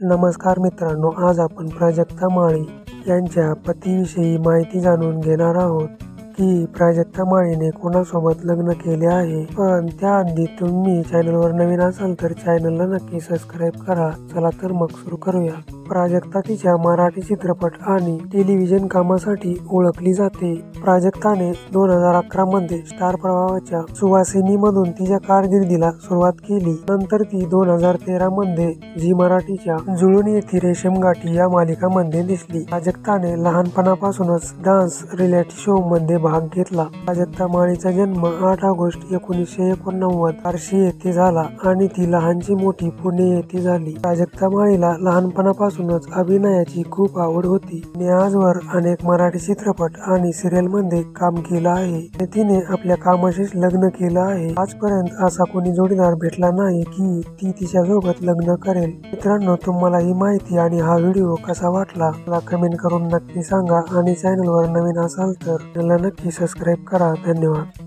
नमस्कार मित्रांनो, आज आपण प्राजक्ता माळी यांच्या पतीविषयी माहिती जाणून घेणार आहोत की प्राजक्ता माळीने कोणासोबत लग्न केले आहे। पण त्याआधी तुम्ही चॅनलवर नवीन असाल तर चॅनलला नक्की सबस्क्राईब करा। चला तर मग सुरू करूया। प्राजक्ता तिच्या मराठी चित्रपट आणि टेलिव्हिजन कामासाठी ओळखली जाते। प्राजक्ताने 2011 मध्ये स्टार प्रवाहाच्या सुवासिनी मधून तिच्या कारकिर्दीला सुरुवात केली। नंतर ती 2013 मध्ये झी मराठीच्या जुळून येती रेशीमगाठी या मालिकांमध्ये दिसली। प्राजक्ताने लहानपणापासूनच डान्स रियालिटी शो मध्ये भाग घेतला। प्राजक्ता माळीचा जन्म 8 ऑगस्ट 1989 बार्शी येथे झाला आणि ती लहानची मोठी पुणे येथे झाली। प्राजक्ता माळीला लहानपणापासूनच अभिनयाची खूप आवड होती आणि आजवर अनेक मराठी चित्रपट आणि सिरियल मध्ये काम केलं आहे। तिने आपल्या कामाशीच लग्न केलं आहे। आजपर्यंत असा कोणी जोडीदार भेटला नाही की ती तिच्यासोबत लग्न करेल। मित्रांनो, तुम्हाला ही माहिती आणि हा व्हिडिओ कसा वाटला मला कमेंट करून नक्की सांगा आणि चॅनलवर नवीन असाल तर चॅनलला नक्की सबस्क्राईब करा। धन्यवाद।